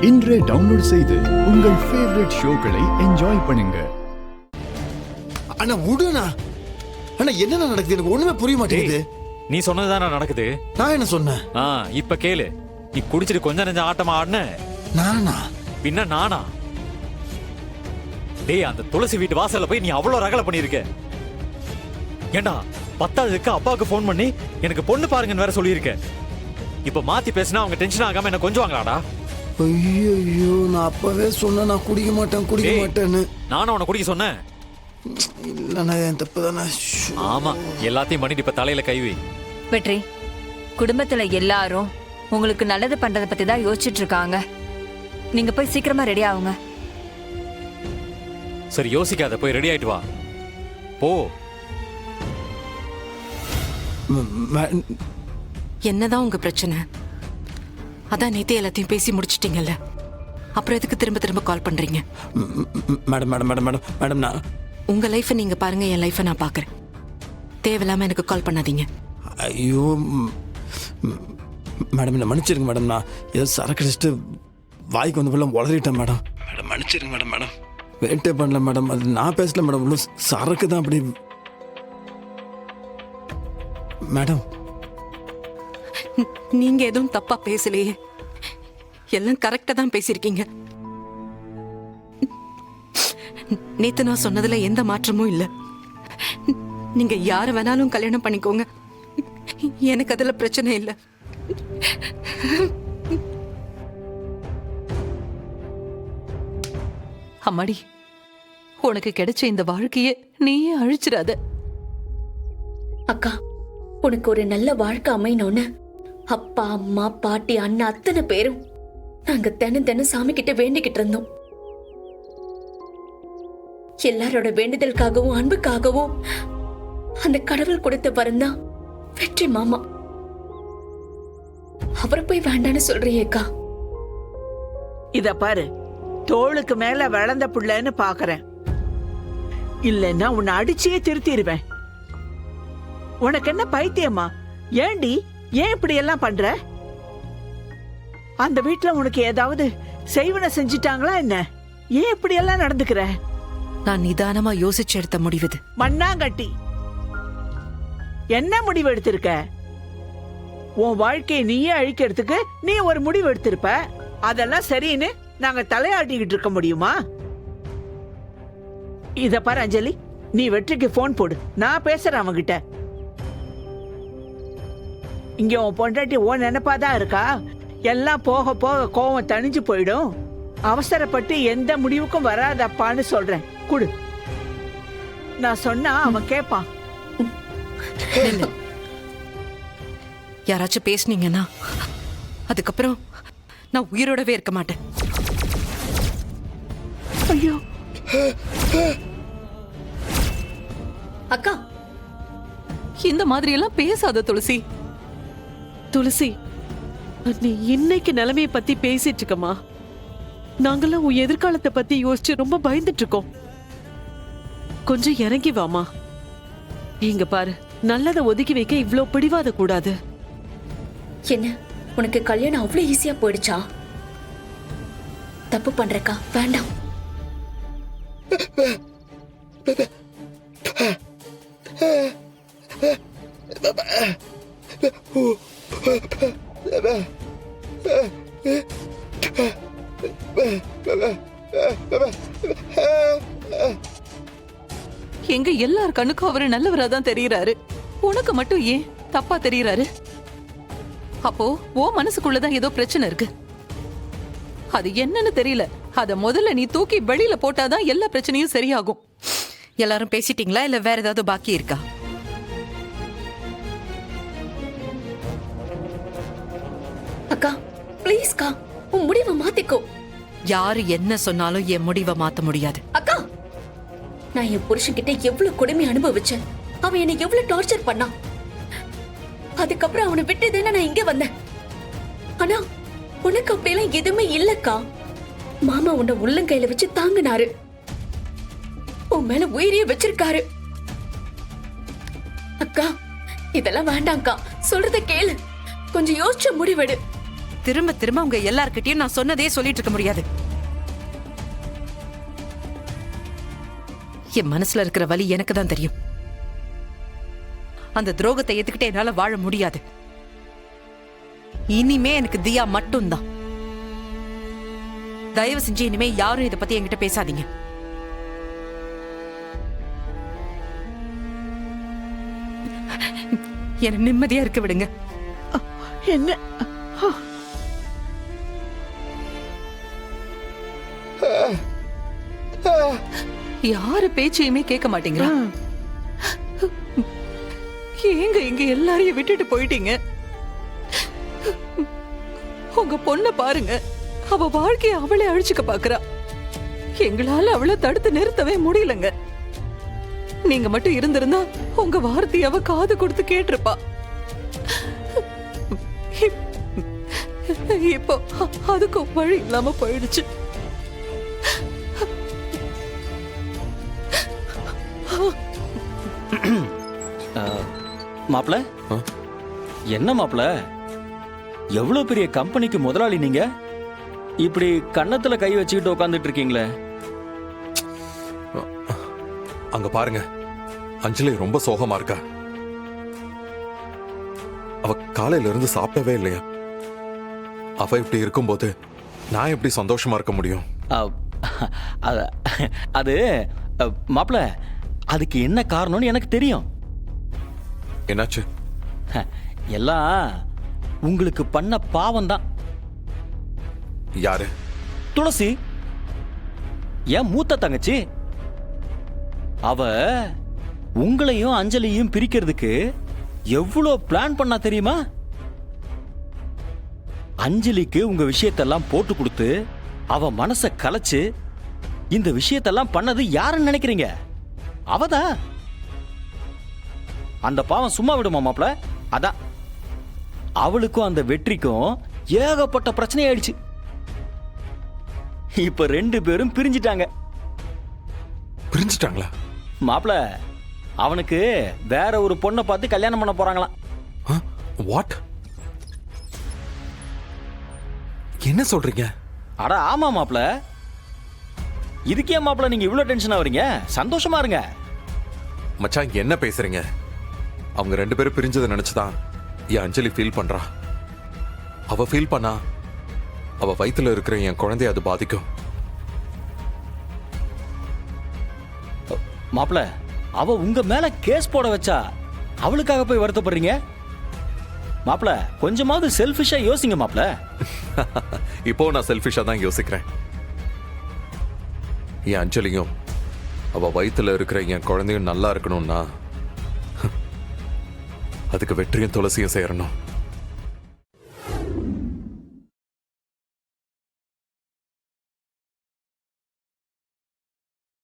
இன்றே டவுன்லோட் செய்து உங்கள் ஃபேவரட் ஷோக்களை என்ஜாய் பண்ணுங்க. அண்ணா விடுண்ணா. அண்ணா என்ன நடக்குது எனக்கு ஒண்ணுமே புரிய மாட்டேங்குது. நீ சொன்னதுதானே நடக்குது. நான் என்ன சொன்னேன்? இப்ப கேளு. நீ குடிச்சிட்டு கொஞ்ச நெஞ்ச ஆட்டமா ஆடுன. நானா? பின்ன நானா? டேய், அந்த துளசி வீட்டு வாசல்ல போய் நீ அவ்வளவு ரகலை பண்ணிருக்க. ஏண்டா, 10ஆவதுக்கு அப்பாவுக்கு போன் பண்ணி எனக்கு பொண்ணு பாருங்கன்னு வேற சொல்லியிருக்க. இப்ப மாத்தி பேசினா அவங்க டென்ஷன் ஆகாம என்ன கொஞ்சுவாங்களாடா? ஐயோ, நான் அப்பவே சொன்னேன் நான் குடிக்க மாட்டேன்னு. நானும் உன்னை குடிக்க சொன்னேன். இல்லண்ணா, என் தப்பு தானே. ஆமா, எல்லாத்தையும் பண்ணிட்டு இப்ப தலையில கைவி. வெற்றி, குடும்பத்துல எல்லாரும் உங்களுக்கு நல்லது பண்றத பத்தி தான் யோசிச்சுட்டு இருக்காங்க. நீங்க போய் சீக்கிரமா ரெடி ஆகுங்க. சரி, யோசிக்காத, போய் ரெடி ஆயிட்டு வா. போ. என்னதான் உங்க பிரச்சனை? அதான் நேத்தே எல்லாத்தையும் பேசி முடிச்சிட்டீங்கல்ல, அப்புறம் எதுக்கு திரும்ப திரும்ப கால் பண்றீங்க? மேடம் நான் உங்க லைஃபை நீங்க பாருங்க, என் லைஃபை நான் பாக்குறேன். தேவையில்லாம எனக்கு கால் பண்ணாதீங்க. ஐயோ மேடம், என்ன மன்னிச்சிருங்க மேடம். நான் ஏதோ சரக்கு அடிச்சுட்டு வாய்க்கு வந்து ஃபுல்லாக உளறிட்டேன் மேடம். மன்னிச்சிருங்க மேடம். வெயிட்டே பண்ணல மேடம். அது நான் பேசல மேடம். இவ்வளோ சரக்கு தான் அப்படி. மேடம், நீங்க எதுவும் தப்பா பேசலையே, எல்லாம் கரெக்டா தான் பேசிருக்கீங்க. நேத்து நான் சொன்னதுல எந்த மாற்றமும் இல்ல. நீங்க யார வேணாலும் கல்யாணம் பண்ணிக்கோங்க, எனக்கு அதுல பிரச்சனை இல்லை. அம்மாடி, உனக்கு கிடைச்ச இந்த வாழ்க்கையை நீயே அழிச்சிடாத. அக்கா, உனக்கு ஒரு நல்ல வாழ்க்கை அமையணும்னு அப்பா, அம்மா, பாட்டி, அண்ணா அத்தனை பேரும் நாங்க தினம் சாமி கிட்ட வேண்டிக்கிட்டு இருந்தோம். எல்லாரோட வேண்டுதலுக்காகவும் அன்புக்காகவும் அந்த கடவுள் கொடுத்த வரந்தா வெற்றி மாமா. அவரை போய் வேண்டான்னு சொல்றியேக்கா. இத பாரு, தோளுக்கு மேல வளர்ந்த புள்ளன்னு பாக்குறேன். இல்லன்னா உன்னை அடிச்சே திருத்திடுவேன். உனக்கு என்ன பைத்தியமா? ஏண்டி, ஏன் இப்படி எல்லாம் பண்ற? அந்த வீட்டுல உனக்கு ஏதாவது செய்வன செஞ்சிட்டாங்களா என்ன? ஏன் இப்படி எல்லாம் நடந்துக்கிற? நான் நிதானமா யோசிச்சு எடுத்த முடிவு இது. மண்ணாங்கட்டி, என்ன முடிவு எடுத்திருக்க? உன் வாழ்க்கையை நீயே அழிக்கிறதுக்கு நீ ஒரு முடிவு எடுத்திருப்ப. அதெல்லாம் சரின்னு நாங்க தலையாட்டிக்கிட்டு இருக்க முடியுமா? இத பாரு அஞ்சலி, நீ வெற்றிக்கு போன் போடு, நான் பேசுறேன் அவங்கிட்ட. இங்க உன் பொண்டாட்டி உன் நினைப்பாதான் இருக்கா? எல்லாம் போக போக கோவம் தணிஞ்சு போயிடும். அவசரப்பட்டு எந்த முடிவுக்கும் வராதப்பான்னு சொல்றேன். குடு, நான் சொன்னா அவன் கேட்பான். யாராச்சும் பேசுனீங்கன்னா அதுக்கப்புறம் நான் உயிரோடவே இருக்க மாட்டேன். ஐயோ அக்கா, இந்த மாதிரி எல்லாம் பேசாத துளசி. துளசி, நீ இன்னைக்கு நிலைமைய பத்தி பேசிட்டு இருக்கமா? நாங்கெல்லாம் உன் எதிர்காலத்தை பத்தி யோசிச்சு ரொம்ப பயந்துட்டு இருக்கோம். கொஞ்சம் இறங்கி வாமா. இங்க பாரு, நல்லதை ஒதுக்கி வைக்க இவ்ளோ பிடிவாத கூடாது. என்ன, உனக்கு கல்யாணம் அவ்வளவு ஈஸியா போயிடுச்சா? தப்பு பண்றக்கா, வேண்டாம். எங்க எல்லார் கண்ணுக்கும் அவரு நல்லவரா தான் தெரியறாரு. உனக்கு மட்டும் ஏன் தப்பா தெரியறாரு? அப்போ ஓ மனசுக்குள்ளதான் ஏதோ பிரச்சனை இருக்கு. அது என்னன்னு தெரியல. அத முதல்ல நீ தூக்கி வெளியில போட்டாதான் எல்லா பிரச்சனையும் சரியாகும். எல்லாரும் பேசிட்டீங்களா, இல்ல வேற ஏதாவது பாக்கி இருக்கா? அக்கா ப்ளீஸ்க்கா, உன் முடிவை மாத்திக்கோ. யாரு என்ன சொன்னாலும் என் முடிவை மாத்த முடியாது. அக்கா, நான் என் புருஷன்கிட்ட எவ்வளவு கொடுமை அனுபவிச்சேன். அவன் என்னை எவ்வளவு டார்ச்சர் பண்ணான். அதுக்கப்புறம் அவனை விட்டுதானே நான் இங்க வந்தேன். ஆனா உனக்கு அப்படியெல்லாம் எதுவுமே இல்லக்கா. மாமா உன்னை உள்ளங்கையில வச்சு தாங்கினாரு. உன் மேல உயிரிய வச்சிருக்காரு. அக்கா, இதெல்லாம் வேண்டாம்க்கா, சொல்றத கேளு. கொஞ்சம் யோசிச்சு முடிவெடு. திரும்ப திரும்ப உங்க எல்லார்கிட்டயும் நான் சொன்னதே சொல்லிட்டு இருக்க முடியாது. என் மனசுல இருக்கிற வலி எனக்கு தான் தெரியும். அந்த துரோகத்தை ஏத்துக்கிட்டு என்னால வாழ முடியாது. இனிமே எனக்கு தியா மட்டும்தான். தயவு செஞ்சு இனிமே யாரும் இதை பத்தி என்கிட்ட பேசாதீங்க. என்ன நிம்மதியா இருக்க விடுங்க. என்ன யாரு பேச்சையுமே கேட்க மாட்டீங்களா? ஏங்க இங்க எல்லாரையும் விட்டுட்டு போயிட்டீங்க? உங்க பொண்ண பாருங்க, அவ வாழ்க்கைய அவளே அழிச்சுக்க பாக்குறா. எங்களால அவளை தடுத்து நிறுத்தவே முடியலங்க. நீங்க மட்டும் இருந்திருந்தா உங்க வார்த்தையை அவ காது கொடுத்து கேட்டிருப்பா. இப்போ அதுக்கும் வழி இல்லாம போயிடுச்சு. மாப்ள, என்ன மாப்ள, எவ்வளவு பெரிய கம்பெனிக்கு முதலாளி நீங்க, இப்படி கன்னத்துல கை வச்சுக்கிட்டு உட்காந்துட்டு இருக்கீங்களே? அங்க பாருங்க, அஞ்சலி ரொம்ப சோகமா இருக்கா. அவ காலையில இருந்து சாப்பிடவே இல்லையா. அவ இப்படி இருக்கும்போது நான் எப்படி சந்தோஷமா இருக்க முடியும்? அது மாப்ள, அதுக்கு என்ன காரணம்னு எனக்கு தெரியும். என்னாச்சு? எல்லாம் உங்களுக்கு பண்ண பாவம் தான். யாரு? துளசி, என் மூத்த தங்கச்சி. அவ உங்களையும் அஞ்சலியும் பிரிக்கிறதுக்கு எவ்வளவு பிளான் பண்ணா தெரியுமா? அஞ்சலிக்கு உங்க விஷயத்தெல்லாம் போட்டு கொடுத்து அவ மனச கலைச்சு இந்த விஷயத்தெல்லாம் பண்ணது யாருன்னு நினைக்கிறீங்க? அவதான். அந்த பாவம் சும்மா விடுமா மாப்ள? அதான் அவளுக்கும் அந்த வெற்றிக்கும் ஏகப்பட்ட பிரச்சனை ஆயிடுச்சு. இப்ப 2 பேரும் பிரிஞ்சிட்டாங்க. பிரிஞ்சிட்டாங்களா? மாப்ள, அவனுக்கு வேற ஒரு பொண்ணை பார்த்து கல்யாணம் பண்ண போறாங்களாம். வாட்? என்ன சொல்றீங்க? அட ஆமா மாப்ள. இதுக்கே மாப்ள நீங்க இவ்வளவு டென்ஷன் ஆவறீங்க? சந்தோஷமா இருங்க. மச்சான், என்ன பேசுறீங்க? அவங்க 2 பேரும் பிரிஞ்சதை நினைச்சுதான் என் அஞ்சலி ஃபீல் பண்றா. அவ ஃபீல் பண்ணா அவ வயித்துல இருக்கிற என் குழந்தைய அது பாதிக்கும். மாப்ள, அவ உங்க மேல கேஸ் போட வச்சா அவளுக்காக போய் வருத்தப்படுறீங்க? மாப்ள, கொஞ்சமாவது செல்ஃபிஷா யோசிங்க மாப்ள. இப்போ நான் செல்ஃபிஷா தான் யோசிக்கிறேன். என் அஞ்சலியும் அவ வயித்துல இருக்கிற என் குழந்தையும் நல்லா இருக்கணும்னா அதுக்கு வெற்றியும் துளசியும் சேரணும்.